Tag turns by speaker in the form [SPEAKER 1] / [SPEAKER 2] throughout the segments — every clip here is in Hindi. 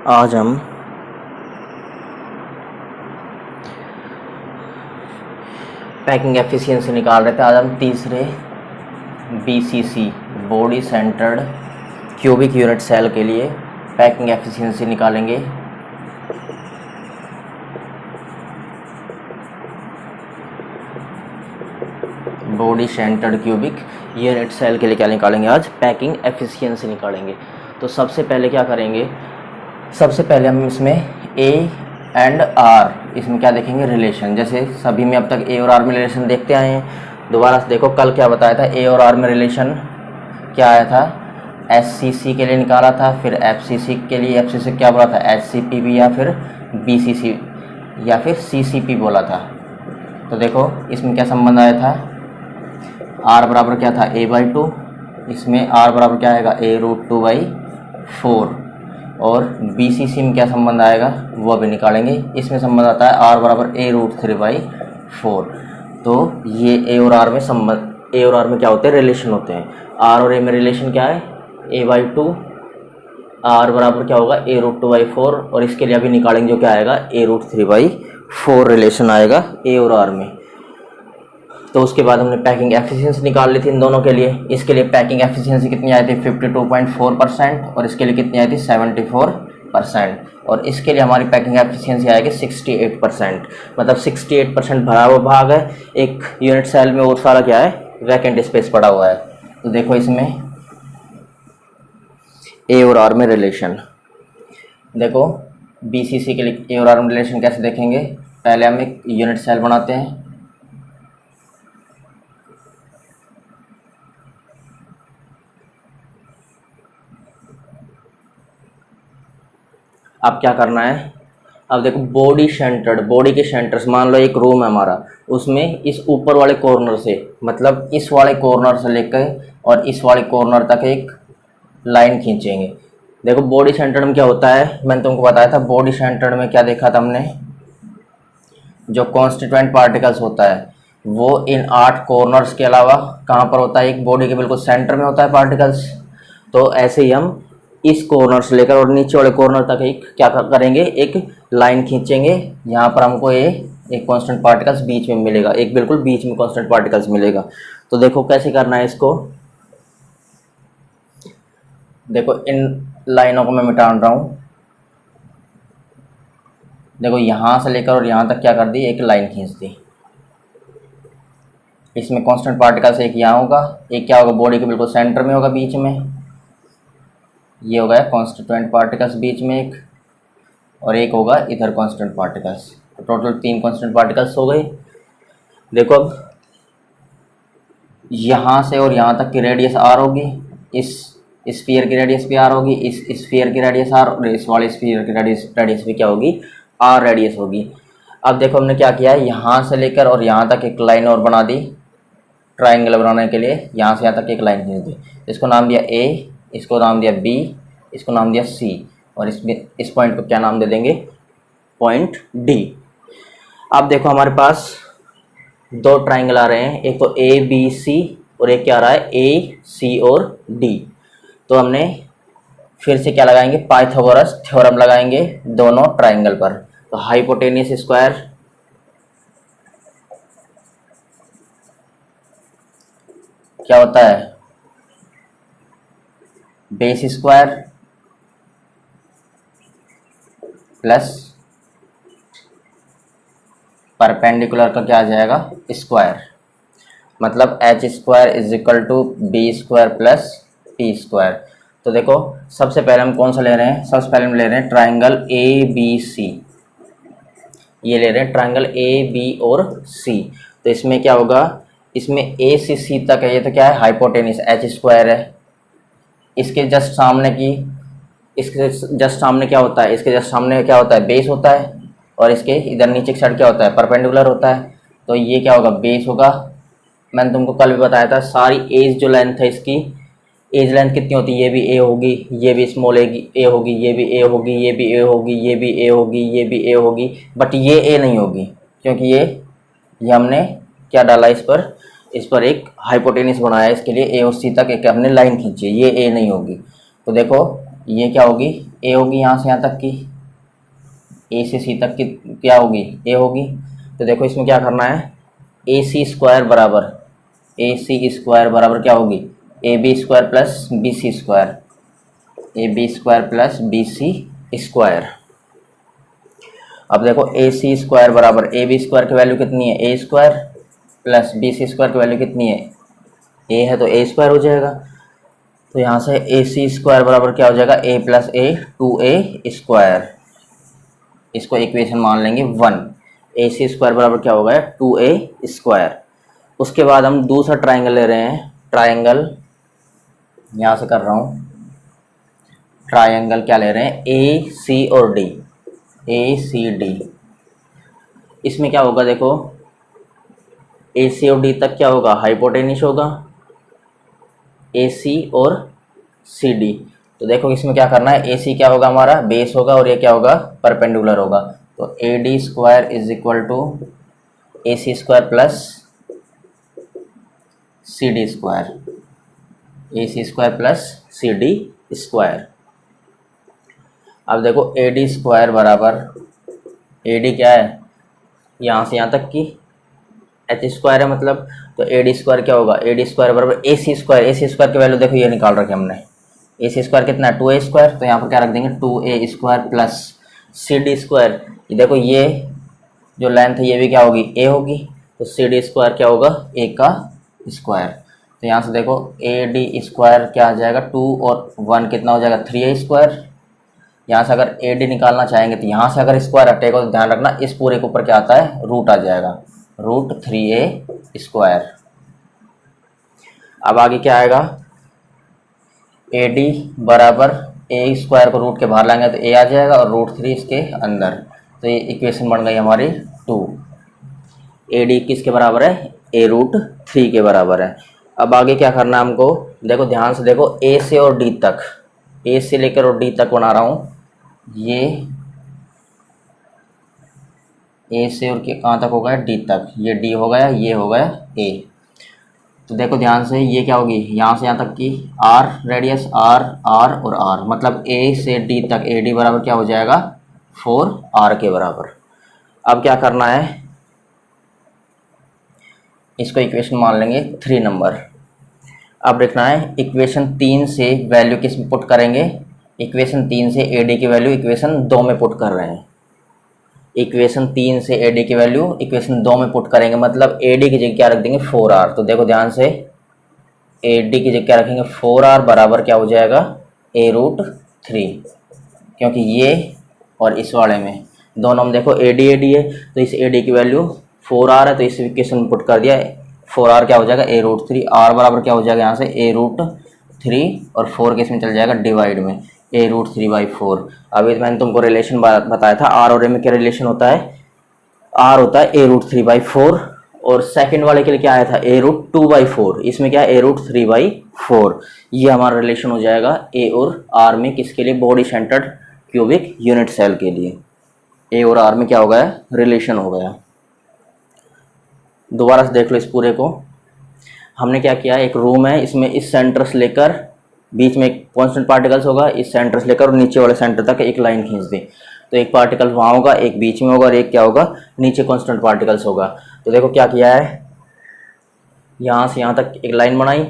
[SPEAKER 1] आज हम पैकिंग एफिशिएंसी निकाल रहे थे। आज हम तीसरे BCC body centred cubic unit cell के लिए पैकिंग एफिशिएंसी निकालेंगे। Body centred cubic unit cell के लिए क्या निकालेंगे? आज पैकिंग एफिशिएंसी निकालेंगे। तो सबसे पहले क्या करेंगे? सबसे पहले हम इसमें A एंड R इसमें क्या देखेंगे? रिलेशन। जैसे सभी में अब तक A और R में रिलेशन देखते आए हैं। दोबारा से देखो, कल क्या बताया था? A और R में रिलेशन क्या आया था? SCC के लिए निकाला था, फिर FCC के लिए FCC क्या बोला था? HCPB या फिर BCC या फिर CCP बोला था। तो देखो इसमें क्या संबंध आया था? R बराबर क्या था? A/2। इसमें R बराबर क्या आएगा? A√2/4। और BCC में क्या संबंध आएगा वो अभी निकालेंगे। इसमें संबंध आता है R बराबर A√3/4। तो ये A और R में संबंध, A और R में क्या होते हैं? रिलेशन होते हैं। R और A में रिलेशन क्या है? A/2। R बराबर क्या होगा? A√2/4। और इसके लिए अभी निकालेंगे जो क्या आएगा? A√3/4 रिलेशन आएगा A और R में। तो उसके बाद हमने पैकिंग एफिशिएंसी निकाल ली थी इन दोनों के लिए। इसके लिए पैकिंग एफिशिएंसी कितनी आई थी? 52.4%। और इसके लिए कितनी आई थी? 74%। और इसके लिए हमारी पैकिंग एफिशिएंसी आएगी 68%। मतलब 68% भरा हुआ भाग है एक यूनिट सेल में, और सारा क्या है? वैकेंट स्पेस पड़ा हुआ है। तो देखो इसमें A और R में रिलेशन। देखो BCC के लिए A और R में रिलेशन कैसे देखेंगे? पहले हम एक यूनिट सेल बनाते हैं। अब क्या करना है? अब देखो बॉडी सेंटर्ड, बॉडी के सेंटर्स, मान लो एक रूम है हमारा, उसमें इस ऊपर वाले कॉर्नर से, मतलब इस वाले कॉर्नर से लेकर और इस वाले कॉर्नर तक एक लाइन खींचेंगे। देखो बॉडी सेंटर्ड में क्या होता है, मैंने तुमको बताया था। बॉडी सेंटर्ड में क्या देखा था हमने? जो कॉन्स्टिट्यूएंट पार्टिकल्स होता है वो इन 8 कॉर्नर्स के अलावा कहाँ पर होता है? एक बॉडी के बिल्कुल सेंटर में होता है पार्टिकल्स। तो ऐसे ही हम इस कॉर्नर से लेकर और नीचे वाले कॉर्नर तक एक क्या करेंगे? एक लाइन खींचेंगे। यहाँ पर हमको एक कांस्टेंट पार्टिकल्स बीच में मिलेगा, एक बिल्कुल बीच में कांस्टेंट पार्टिकल्स मिलेगा। तो देखो कैसे करना है इसको। देखो इन लाइनों को मैं मिटा रहा हूँ। देखो यहाँ से लेकर और यहाँ तक क्या कर दी? एक लाइन खींच दी। इसमें कांस्टेंट पार्टिकल्स एक यहाँ होगा, एक क्या होगा? बॉडी के बिल्कुल सेंटर में होगा, बीच में। ये हो गया कॉन्स्टिट्यूएंट पार्टिकल्स बीच में एक, और एक होगा इधर कांस्टेंट पार्टिकल्स। तो टोटल 3 कांस्टेंट पार्टिकल्स हो गए। देखो अब यहाँ से और यहाँ तक की रेडियस R होगी, इस स्फीयर की रेडियस भी R होगी, इस स्फीयर की रेडियस R, और इस वाले स्फीयर की रेडियस भी क्या होगी? R रेडियस होगी। अब देखो हमने क्या किया है, यहाँ से लेकर और यहाँ तक एक लाइन और बना दी ट्राइंगल बनाने के लिए। यहाँ से यहाँ तक एक लाइन खींच दी, इसको नाम दिया A, इसको नाम दिया B, इसको नाम दिया C, और इसमें इस पॉइंट को क्या नाम दे देंगे? Point D। अब देखो हमारे पास 2 ट्राइंगल आ रहे हैं, एक तो ABC और एक क्या आ रहा है? AC और D। तो हमने फिर से क्या लगाएंगे? पाइथागोरस थ्योरम लगाएंगे दोनों ट्राइंगल पर। तो हाइपोटेनियस स्क्वायर क्या होता है? बेस स्क्वायर प्लस परपेंडिकुलर का क्या आ जाएगा? स्क्वायर। मतलब H² is equal to B² plus P²। तो देखो सबसे पहले हम कौन सा ले रहे हैं? सबसे पहले हम ले रहे हैं ट्राइंगल ABC। ये ले रहे हैं ट्राइंगल A, B और C। तो इसमें क्या होगा? इसमें A से C तक है, ये तो क्या है? हाइपोटेनियस H² है। इसके जस्ट सामने की, इसके जस्ट सामने क्या होता है? इसके जस्ट सामने क्या होता है? बेस होता है। और इसके इधर नीचे की साइड क्या होता है? परपेंडिकुलर होता है। तो ये क्या होगा? बेस होगा। मैंने तुमको कल भी बताया था, सारी एज जो लेंथ है इसकी, एज लेंथ कितनी होती है? ये भी A होगी, ये भी स्मॉल ए होगी, ये भी A होगी, ये भी A होगी, ये भी A होगी, ये भी A होगी, बट ये A नहीं होगी, क्योंकि ये हमने क्या डाला इस पर एक हाइपोटेनियस बनाया है। इसके लिए A और C तक एक हमने लाइन खींची है, ये A नहीं होगी। तो देखो ये क्या होगी? ए होगी यहाँ से यहाँ तक की, ए से सी तक की क्या होगी, ए होगी। तो देखो इसमें क्या करना है, ए सी स्क्वायर बराबर, ए सी स्क्वायर बराबर क्या होगी, A B square plus B C square, A B square plus B C square. अब देखो ए सी स्क्वायर बराबर ए बी स्क्वायर की वैल्यू कितनी है, A square plus B C square की वैल्यू कितनी है, ए है तो ए स्क्वायर हो जाएगा। तो यहाँ से ए सी स्क्वायर बराबर क्या हो जाएगा, ए प्लस ए 2a स्क्वायर, इसको इक्वेशन मान लेंगे 1। ए सी स्क्वायर बराबर क्या होगा, 2a स्क्वायर। उसके बाद हम दूसरा ट्राइंगल ले रहे हैं, ट्राइंगल यहाँ से कर रहा हूँ, ट्राइंगल क्या ले रहे हैं, ए सी और डी, ए सी डी। इसमें क्या होगा देखो, ए सी और डी तक क्या होगा, हाइपोटेन्यूस होगा, ए सी और सी डी। तो देखो इसमें क्या करना है, ए सी क्या होगा हमारा बेस होगा और ये क्या होगा परपेंडिकुलर होगा। तो A D square is equal to A C square plus C D square, A C square plus C D square. अब देखो ए डी स्क्वायर बराबर, ए डी क्या है यहाँ से यहाँ तक की एच स्क्वायर है मतलब, तो ए डी स्क्वायर क्या होगा, ए डी स्क्वायर बराबर ए C square, A C square की वैल्यू देखो ये निकाल रखे हमने, ए सी स्क्वायर कितना है 2a स्क्वायर, तो यहाँ पर क्या रख देंगे 2a square plus C D square. ये देखो ये जो लेंथ है ये भी क्या होगी, ए होगी, तो सी डी स्क्वायर क्या होगा, ए का स्क्वायर। तो यहाँ से देखो ए डी स्क्वायर क्या आ जाएगा 2 और 1 कितना हो जाएगा 3a स्क्वायर। यहाँ से अगर ए डी निकालना चाहेंगे तो यहाँ से अगर स्क्वायर हटेगा तो ध्यान रखना इस पूरे के ऊपर क्या आता है, रूट आ जाएगा, रूट 3a स्क्वायर। अब आगे क्या आएगा, ए डी बराबर ए स्क्वायर को रूट के बाहर लाएंगे तो ए आ जाएगा और रूट 3 इसके अंदर। तो ये इक्वेशन बन गई हमारी 2। ए डी किसके बराबर है, ए रूट 3 के बराबर है। अब आगे क्या करना है हमको, देखो ध्यान से देखो ए से और डी तक, ए से लेकर और डी तक बना रहा हूँ, ये ए से और कहाँ तक हो गया, डी तक, ये डी हो गया, ये हो गया ए। तो देखो ध्यान से ये क्या होगी, यहाँ से यहाँ तक की आर रेडियस, आर आर और आर, मतलब ए से डी तक ए डी बराबर क्या हो जाएगा 4r के बराबर। अब क्या करना है, इसको इक्वेशन मान लेंगे 3 नंबर। अब देखना है इक्वेशन 3 से वैल्यू किस में पुट करेंगे, इक्वेशन 3 से ए डी की वैल्यू इक्वेशन 2 में पुट कर रहे हैं, इक्वेशन 3 से ए डी की वैल्यू इक्वेशन 2 में पुट करेंगे, मतलब ए डी की जगह क्या रख देंगे 4r। तो देखो ध्यान से ए डी की जगह क्या रखेंगे 4r बराबर क्या हो जाएगा ए रूट 3, क्योंकि ये और इस वाले में दोनों में देखो ए डी है, तो इस ए डी की वैल्यू 4r है, तो इस इक्वेशन में पुट कर दिया, 4r क्या हो जाएगा ए रूट 3, r बराबर क्या हो जाएगा यहाँ से ए रूट 3 और 4 के इसमें चल जाएगा डिवाइड में, ए रूट 3/4। अभी मैंने तुमको रिलेशन बताया था आर और ए में क्या रिलेशन होता है, आर होता है ए रूट 3/4 और सेकंड वाले के लिए क्या आया था ए रूट 2/4, इसमें क्या है ए रूट 3/4। ये हमारा रिलेशन हो जाएगा ए और आर में, किसके लिए, body centred cubic unit cell के लिए। ए और आर में क्या हो गया, रिलेशन हो गया। दोबारा से देख लो इस पूरे को, हमने क्या किया, एक रूम है, इसमें इस सेंटर से लेकर बीच में एक कांस्टेंट पार्टिकल्स होगा, इस सेंटर से लेकर नीचे वाले सेंटर तक एक लाइन खींच दी, तो एक पार्टिकल वहाँ होगा, एक बीच में होगा और एक क्या होगा नीचे कांस्टेंट पार्टिकल्स होगा। तो देखो क्या किया है, यहाँ से यहाँ तक एक लाइन बनाई,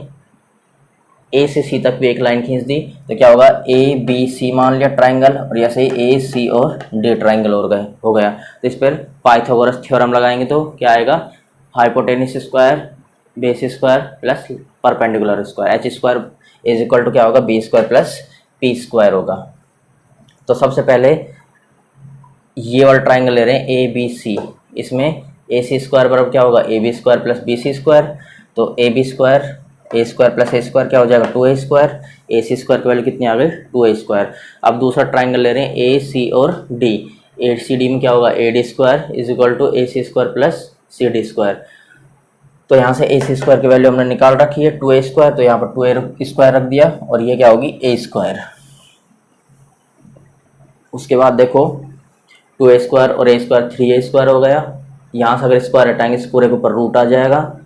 [SPEAKER 1] ए से सी तक भी एक लाइन खींच दी, तो क्या होगा ए बी सी मान लिया ट्राइंगल, और ऐसे ही ए सी और डी ट्राइंगल हो गया। तो इस पर पाइथागोरस थ्योरम लगाएंगे तो क्या आएगा, hypotenuse square base square plus perpendicular square, H square is equal to क्या होगा B square plus P square होगा। तो सबसे पहले ये वाला ट्राइंगल ले रहे हैं ए बी सी, इसमें ए सी स्क्वायर बराबर क्या होगा A B square plus B C square, तो A B square A square plus A square क्या हो जाएगा 2a square, A C square की वैल्यू कितनी आ गई 2a स्क्वायर। अब दूसरा ट्राइंगल ले रहे हैं ए सी और डी, ए सी डी में क्या होगा A D square is equal to A C square plus C D square. तो यहाँ से ए सी स्क्वायर की वैल्यू हमने निकाल रखी है 2a स्क्वायर, तो यहाँ पर 2a स्क्वायर रख दिया और ये क्या होगी ए स्क्वायर। उसके बाद देखो 2a स्क्वायर और a स्क्वायर 3a स्क्वायर हो गया, यहाँ से अगर स्क्वायर हटाएंगे इस पूरे के ऊपर रूट आ जाएगा,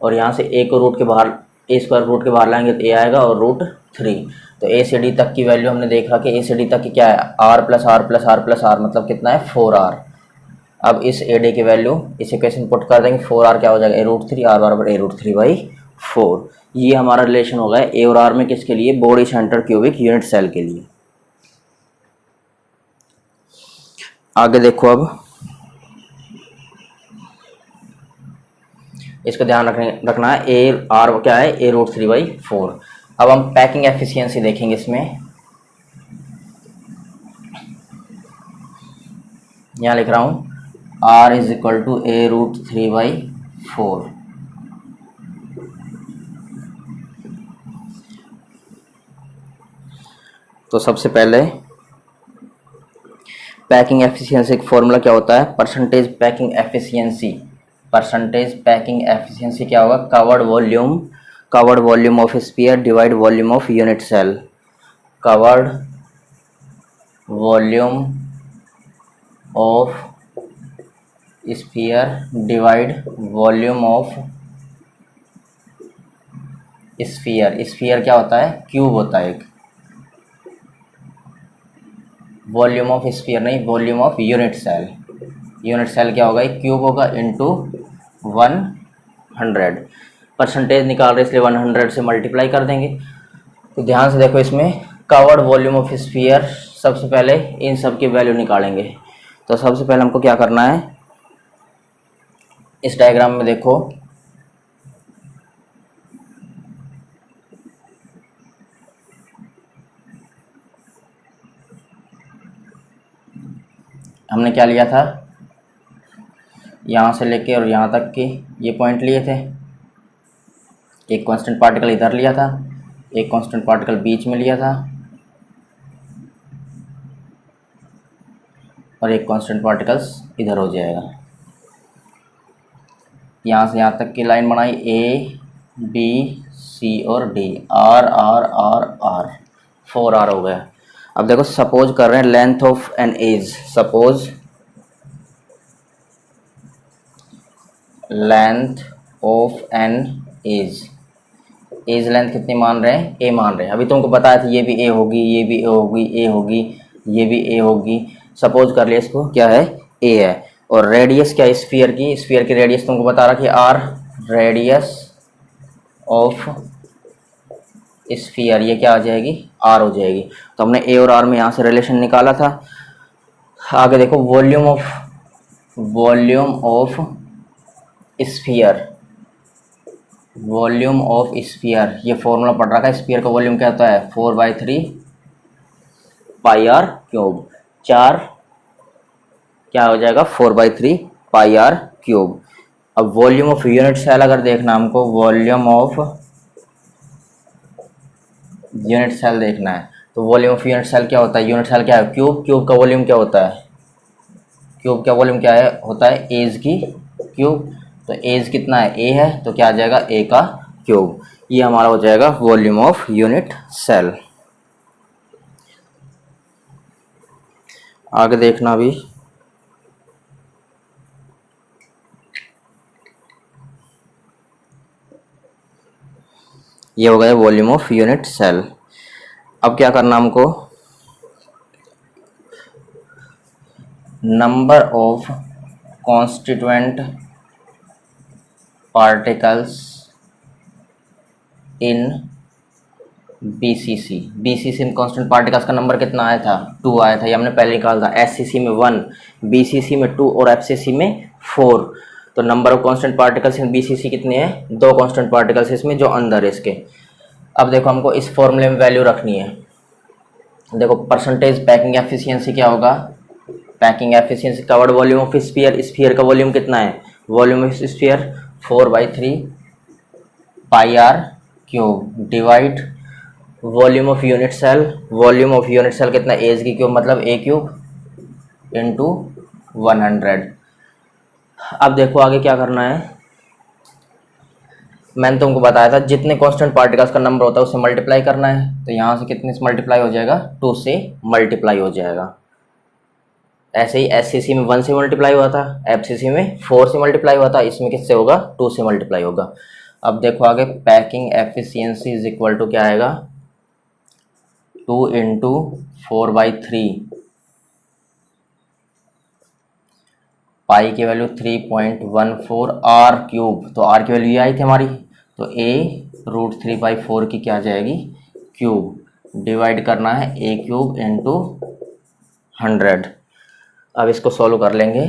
[SPEAKER 1] और यहाँ से a को रूट के बाहर ए स्क्वायर रूट के बाहर लाएंगे तो ए आएगा और रूट 3। तो ए से डी तक की वैल्यू हमने देखा कि ए से डी तक की क्या है, R plus R plus R plus R, मतलब कितना है 4r। अब इस ए डी की वैल्यू इस इक्वेशन पुट कर देंगे, 4r क्या हो जाएगा a√3, r बराबर a√3/4। ये हमारा रिलेशन होगा ए और आर में, किसके लिए, body centre cubic unit cell के लिए। आगे देखो, अब इसको ध्यान रखना है, ए आर क्या है, a√3/4। अब हम पैकिंग एफिशिएंसी देखेंगे इसमें, यहाँ लिख रहा हूँ r is equal to a√3/4। तो सबसे पहले पैकिंग एफिशिएंसी का फॉर्मूला क्या होता है, percentage packing efficiency. Percentage packing efficiency क्या होगा, covered volume of sphere divide volume of unit cell. Covered volume of sphere divide volume of sphere. Sphere क्या होता है, क्यूब होता है एक। वॉल्यूम ऑफ स्फीयर नहीं, volume of unit cell. Unit cell क्या होगा, एक क्यूब होगा इंटू 100। परसेंटेज निकाल रहे इसलिए 100 से मल्टीप्लाई कर देंगे। तो ध्यान से देखो, इसमें कवर्ड वॉल्यूम ऑफ स्फीयर, सबसे पहले इन सब की वैल्यू निकालेंगे। तो सबसे पहले हमको क्या करना है, इस डायग्राम में देखो, हमने क्या लिया था, यहाँ से लेके और यहाँ तक के ये पॉइंट लिए थे। एक कांस्टेंट पार्टिकल इधर लिया था, एक कांस्टेंट पार्टिकल बीच में लिया था, और एक कांस्टेंट पार्टिकल्स इधर हो जाएगा। यहाँ से यहाँ तक की लाइन बनाई, ए बी सी और D, R R R R, 4r हो गया। अब देखो, सपोज कर रहे हैं length of an edge, suppose length of an edge. Edge length कितनी मान रहे हैं, ए मान रहे हैं। अभी तुमको बताया था ये भी ए होगी, ये भी ए होगी, ए होगी, ये भी ए होगी। सपोज कर लिया इसको, क्या है, ए है। और रेडियस क्या है स्फीयर की, स्फीयर की रेडियस तुमको बता रहा कि आर, रेडियस ऑफ स्फीयर ये क्या आ जाएगी, आर हो जाएगी। तो हमने ए और आर में यहाँ से रिलेशन निकाला था। आगे देखो, volume of sphere, volume of sphere, ये फॉर्मूला पढ़ रखा है। स्फीयर का वॉल्यूम क्या होता है, 4/3 πr³। 4 क्या हो जाएगा, 4/3 πr³। अब वॉल्यूम ऑफ यूनिट सेल अगर देखना हमको, वॉल्यूम ऑफ यूनिट सेल देखना है, तो वॉल्यूम ऑफ यूनिट सेल क्या होता है, यूनिट सेल क्या है, क्यूब। क्यूब का वॉल्यूम क्या होता है, क्यूब का वॉल्यूम क्या है, होता है एज की क्यूब। तो एज कितना है, ए है, तो क्या आ जाएगा, ए का क्यूब। ये हमारा हो जाएगा वॉल्यूम ऑफ यूनिट सेल। आगे देखना भी, ये हो गया वॉल्यूम ऑफ यूनिट सेल। अब क्या करना हमको, number of constituent particles in BCC. BCC में कांस्टेंट पार्टिकल्स का नंबर कितना आया था, 2 आया था, ये हमने पहले निकाला था। एससीसी में 1, बीसीसी में 2 और एफसीसी में 4। तो number of constant particles in BCC कितने हैं, 2 कांस्टेंट पार्टिकल्स इसमें जो अंदर है इसके। अब देखो, हमको इस फॉर्मूले में वैल्यू रखनी है। देखो, परसेंटेज पैकिंग एफिशिएंसी क्या होगा, packing efficiency covered volume of sphere. Sphere का वॉल्यूम कितना है, volume of sphere 4/3 πr³ divide volume of unit cell. Volume of unit cell कितना, एज की क्यूब मतलब a³ इंटू 100। अब देखो आगे क्या करना है, मैंने तुमको बताया था जितने कांस्टेंट पार्टिकल्स का नंबर होता है उससे मल्टीप्लाई करना है। तो यहाँ से कितने से मल्टीप्लाई हो जाएगा, 2 से मल्टीप्लाई हो जाएगा। ऐसे ही एससीसी में 1 से मल्टीप्लाई हुआ था, एफसीसी में 4 से मल्टीप्लाई हुआ था, इसमें किससे होगा, 2 से मल्टीप्लाई होगा। अब देखो आगे, packing efficiency is equal to क्या आएगा, 2 इंटू 4/3, पाई की वैल्यू 3.14 आर क्यूब, तो आर की वैल्यू ये आई थी हमारी, तो a√3/4 की क्या आ जाएगी, क्यूब, डिवाइड करना है a क्यूब इंटू 100। अब इसको सॉल्व कर लेंगे,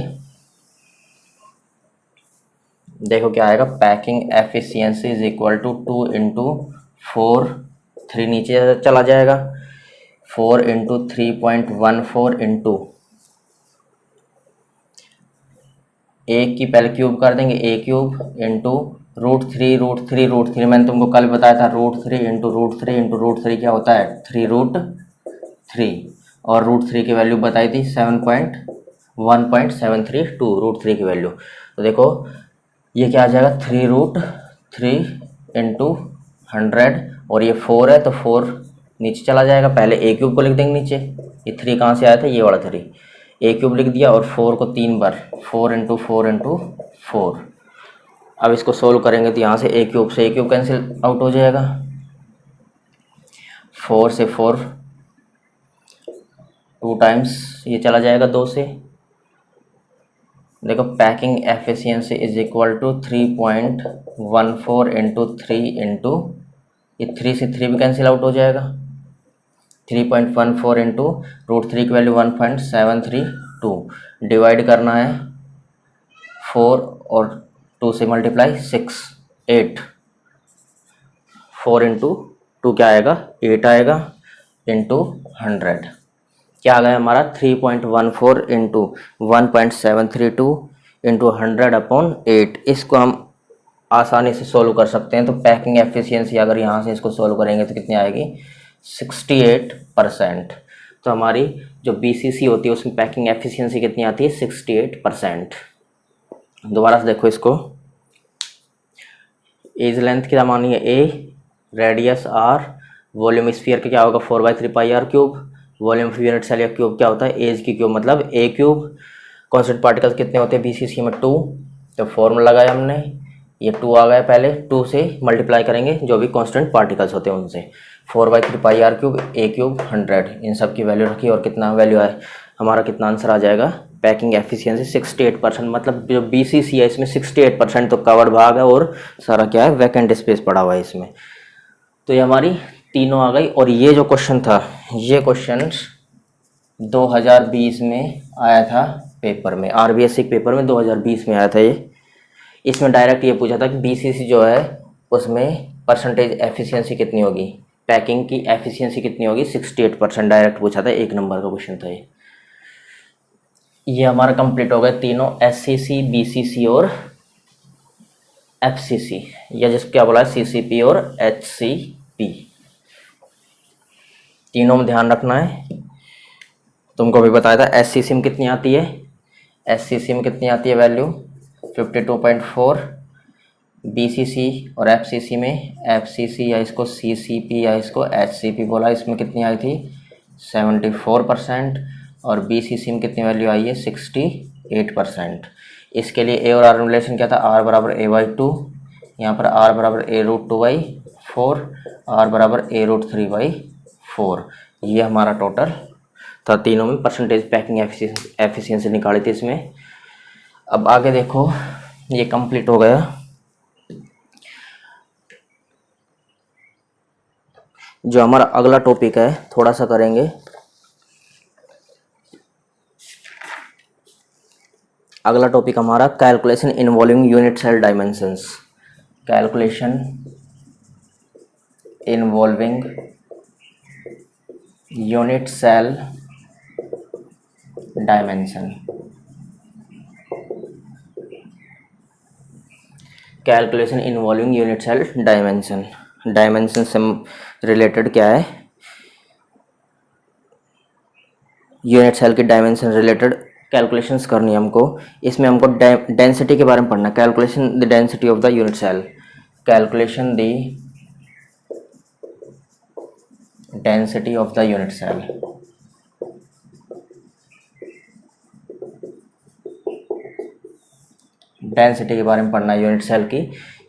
[SPEAKER 1] देखो क्या आएगा, packing efficiency is equal to 2 into 4, 3 नीचे चला जाएगा, 4 इंटू 3.14 इंटू एक की पहले क्यूब कर देंगे, a क्यूब इंटू √3 मैंने तुमको कल बताया था, √3 इंटू √3 क्या होता है 3√3, और √3 की वैल्यू बताई थी 1.732 √3 की वैल्यू। तो देखो ये क्या आ जाएगा 3√3 इंटू 100, और ये 4 है तो 4 नीचे चला जाएगा, पहले a क्यूब को लिख देंगे नीचे, ये 3 कहाँ से आया था, ये वाला 3, a क्यूब लिख दिया, और 4 को 3 बार, 4 इंटू 4। अब इसको सोल्व करेंगे तो यहाँ से a क्यूब से a क्यूब कैंसिल आउट हो जाएगा, 4 से 4 2 टाइम्स ये चला जाएगा 2 से। देखो packing efficiency is equal to 3.14 into 3 into ये 3 से 3 भी कैंसिल आउट हो जाएगा, 3.14 इंटू √3 की वैल्यू 1.732, डिवाइड करना है 4 और 2 से मल्टीप्लाई 6, 8, 4 इंटू 2 क्या आएगा 8 आएगा, इंटू 100 क्या आ गया हमारा 3.14 इंटू 1.732 इंटू 100/8। इसको हम आसानी से सोल्व कर सकते हैं। तो पैकिंग एफिशिएंसी अगर यहाँ से इसको सोल्व करेंगे तो कितनी आएगी 68%। तो हमारी जो BCC होती है उसमें पैकिंग एफिशिएंसी कितनी आती है 68%। दोबारा से देखो इसको, एज लेंथ क्या मानी है A, radius R, volume sphere का क्या होगा 4/3 pi R cube, volume of unit cell या क्यूब क्या होता है एज की क्यूब मतलब A क्यूब। कांस्टेंट पार्टिकल्स कितने होते हैं BCC में 2, तो फॉर्मूला लगाया हमने, ये 2 आ गया, पहले 2 से मल्टीप्लाई करेंगे जो भी कांस्टेंट पार्टिकल्स होते हैं उनसे, 4/3 pi R cube, A cube 100, इन सब की वैल्यू रखी और कितना वैल्यू है हमारा, कितना आंसर आ जाएगा पैकिंग एफिशिएंसी 68%। मतलब जो BCC है इसमें 68% तो कवर्ड भाग है और सारा क्या है वैकेंट स्पेस पड़ा हुआ है इसमें। तो ये हमारी तीनों आ गई। और ये जो क्वेश्चन था, ये क्वेश्चन 2020 में आया था पेपर में, RBSC के पेपर में 2020 में आया था ये। इसमें डायरेक्ट ये पूछा था कि BCC जो है उसमें परसेंटेज एफिशिएंसी कितनी होगी, पैकिंग की एफिशिएंसी कितनी होगी 68%, डायरेक्ट पूछा था, 1 नंबर का क्वेश्चन था ये हमारा कंप्लीट हो गया तीनों SCC, BCC और FCC, या जिसको क्या बोला है CCP और HCP। तीनों में ध्यान रखना है। तुमको भी बताया था SCC में कितनी आती है, SCC में कितनी आती है वैल्यू 52.4, BCC और FCC में, FCC या इसको CCP या इसको HCP बोला, इसमें कितनी आई थी 74%, और BCC में कितनी वैल्यू आई है 68%। इसके लिए A और R रिलेशन क्या था, R बराबर A/2, यहाँ पर R बराबर A√2/4, R बराबर A√3/4। ये हमारा टोटल था, तीनों में परसेंटेज पैकिंग एफिशिएंसी निकाली थी इसमें। अब आगे देखो, ये कंप्लीट हो गया। जो हमारा अगला टॉपिक है थोड़ा सा करेंगे, अगला टॉपिक हमारा calculation involving unit cell dimensions, calculation involving unit cell dimension. Calculation involving unit cell dimension, dimension से रिलेटेड क्या है, यूनिट सेल की डायमेंशन रिलेटेड कैलकुलेशंस करनी है हमको। इसमें हमको डेंसिटी के बारे में पढ़ना, calculation the density of the unit cell, calculation the density of the unit cell. Density के बारे में पढ़ना है यूनिट सेल की,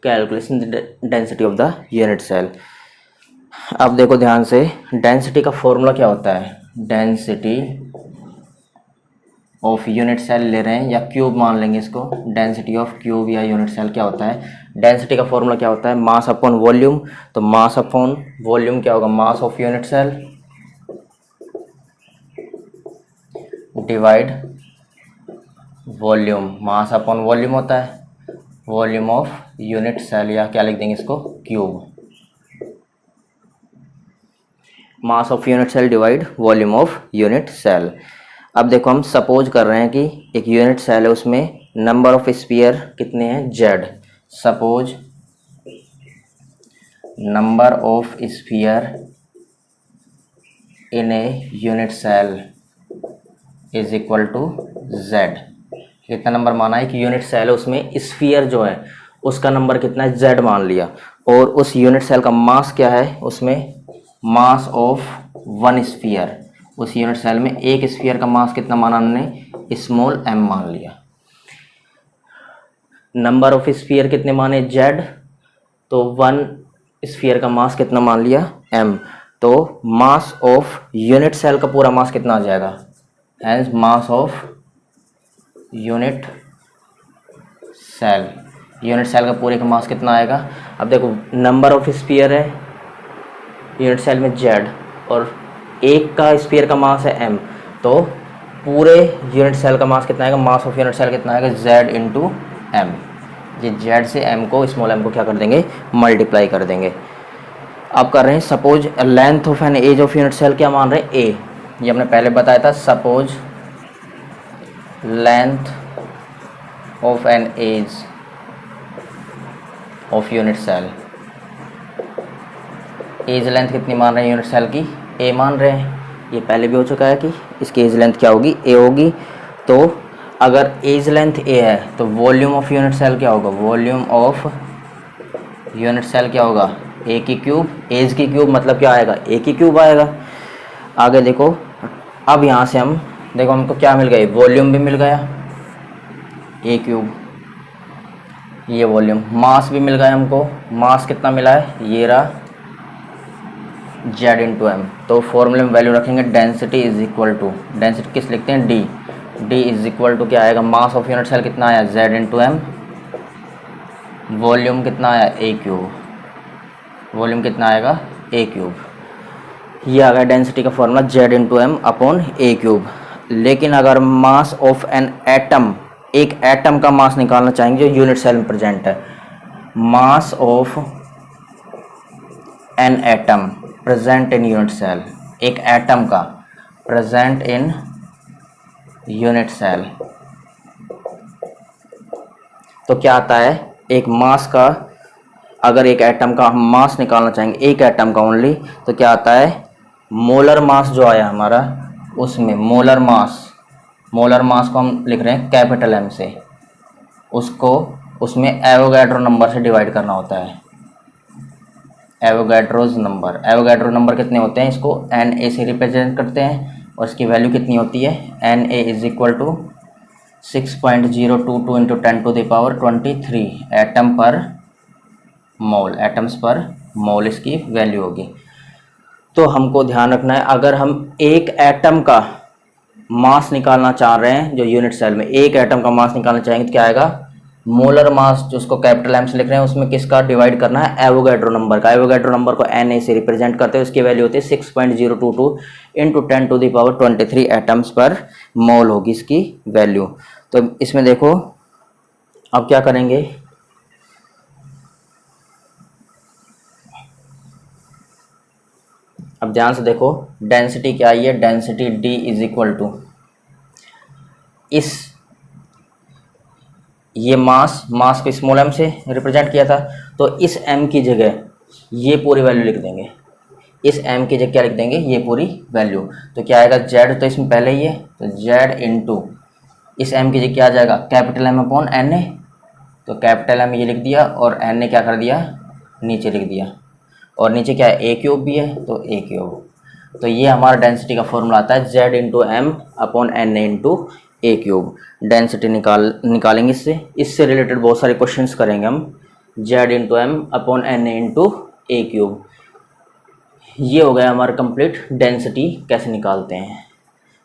[SPEAKER 1] calculation the density of the unit cell. अब देखो ध्यान से, डेंसिटी का फॉर्मूला क्या होता है, डेंसिटी ऑफ यूनिट सेल ले रहे हैं या क्यूब मान लेंगे इसको, डेंसिटी ऑफ क्यूब या यूनिट सेल क्या होता है, डेंसिटी का फॉर्मूला क्या होता है, मास अपॉन वॉल्यूम। तो मास अपॉन वॉल्यूम क्या होगा, mass of unit cell divide volume, mass upon volume होता है, वॉल्यूम ऑफ यूनिट सेल, या क्या लिख देंगे इसको, cube, mass of unit cell divide volume of unit cell. अब देखो हम सपोज कर रहे हैं कि एक यूनिट सेल है, उसमें नंबर ऑफ स्फीयर कितने हैं, Z. Suppose number of sphere in a unit cell is equal to Z. कितना नंबर माना है कि यूनिट सेल है, उसमें स्फीयर जो है उसका नंबर कितना है, जेड मान लिया, और उस यूनिट सेल का मास क्या है, उसमें मास ऑफ वन स्फीयर, उस यूनिट सेल में एक स्फीयर का मास कितना माना हमने, स्मॉल m मान लिया। नंबर ऑफ स्फीयर कितने माने, जेड, तो वन स्फीयर का मास कितना मान लिया, m, तो मास ऑफ यूनिट सेल का पूरा मास कितना आ जाएगा, hence mass of unit cell, unit cell का पूरे का मास कितना आएगा। अब देखो नंबर ऑफ स्फीयर है यूनिट सेल में जेड, और एक का स्फीयर का मास है m, तो पूरे यूनिट सेल का मास कितना आएगा, मास ऑफ यूनिट सेल कितना आएगा, z इंटू एम। ये z से m को, स्मॉल m को क्या कर देंगे, मल्टीप्लाई कर देंगे। अब कर रहे हैं suppose length of an edge of unit cell, क्या मान रहे हैं, a, ये हमने पहले बताया था। Suppose length of an edge of unit cell, edge length कितनी मान रहे हैं यूनिट सेल की, a मान रहे हैं, ये पहले भी हो चुका है कि इसकी एज लेंथ क्या होगी, a होगी। तो अगर एज लेंथ a है तो वॉल्यूम ऑफ यूनिट सेल क्या होगा, वॉल्यूम ऑफ यूनिट सेल क्या होगा, a की क्यूब, एज की क्यूब मतलब क्या आएगा, a की क्यूब आएगा। आगे देखो, अब यहाँ से हम देखो हमको क्या मिल गया, वॉल्यूम भी मिल गया a क्यूब, ये वॉल्यूम, मास भी मिल गया हमको, मास कितना मिला है, ये रहा जेड इंटू एम। तो फॉर्मूले में वैल्यू रखेंगे, density is equal to, density किस लिखते हैं, D, D is equal to क्या आएगा, मास ऑफ यूनिट सेल कितना आया, जेड इंटू एम, वॉल्यूम कितना आया, ए क्यूब, वॉल्यूम कितना आएगा, ए क्यूब। ये आ गया डेंसिटी का formula, Z into M upon A cube. लेकिन अगर मास ऑफ एन एटम, एक एटम का मास निकालना चाहेंगे जो यूनिट सेल में प्रेजेंट है, mass of an atom present in unit cell, एक एटम का प्रेजेंट इन यूनिट सेल, तो क्या आता है, एक मास का, अगर एक एटम का हम मास निकालना चाहेंगे, एक एटम का ओनली, तो क्या आता है, मोलर मास जो आया हमारा, उसमें मोलर मास, मोलर मास को हम लिख रहे हैं कैपिटल एम से, उसको उसमें एवोगैड्रो नंबर से डिवाइड करना होता है, एवोगैड्रोज नंबर। एवोगैड्रो नंबर कितने होते हैं, इसको एन ए से रिप्रेजेंट करते हैं, और इसकी वैल्यू कितनी होती है, N A is equal to 6.022 into 10⁻23 atom per mole, atoms पर मोल इसकी वैल्यू होगी। तो हमको ध्यान रखना है, अगर हम एक एटम का मास निकालना चाह रहे हैं, जो यूनिट सेल में एक एटम का मास निकालना चाहेंगे तो क्या आएगा, मोलर मास जो उसको कैपिटल एम से लिख रहे हैं, उसमें किसका डिवाइड करना है, एवोगैड्रो नंबर का। एवोगैड्रो नंबर को एन ए से रिप्रेजेंट करते हैं, उसकी वैल्यू होती है 6.022 इंटू 10⁻23 एटम्स पर मोल होगी इसकी वैल्यू। तो इसमें देखो अब क्या करेंगे, अब ध्यान से देखो, डेंसिटी क्या आई है, density D is equal to, इस ये मास को स्मॉल m से रिप्रेजेंट किया था, तो इस m की जगह ये पूरी वैल्यू लिख देंगे, इस m की जगह क्या लिख देंगे, ये पूरी वैल्यू। तो क्या आएगा, z तो इसमें पहले ही है, तो z इंटू इस m की जगह क्या आ जाएगा, capital M upon N A, तो कैपिटल M ये लिख दिया, और एन ए क्या कर दिया, नीचे लिख दिया, और नीचे क्या है, ए क्यूब भी है, तो ए क्यूब। तो ये हमारा डेंसिटी का फॉर्मूला आता है, z into M upon N A into A cube. Density निकालेंगे इससे रिलेटेड बहुत सारे क्वेश्चंस करेंगे हम, z into M upon N A into A cube. ये हो गया हमारा कंप्लीट डेंसिटी कैसे निकालते हैं।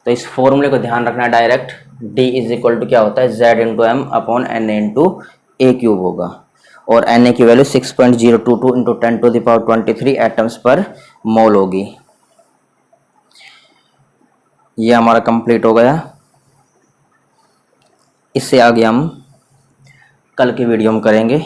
[SPEAKER 1] तो इस फॉर्मूले को ध्यान रखना direct, D is equal to क्या होता है Z into M upon N into A cube होगा, और एन ए की वैल्यू 6.022 इंटू 10⁻23 एटम्स पर मोल होगी। ये हमारा कंप्लीट हो गया। इससे आगे हम कल की वीडियो में करेंगे।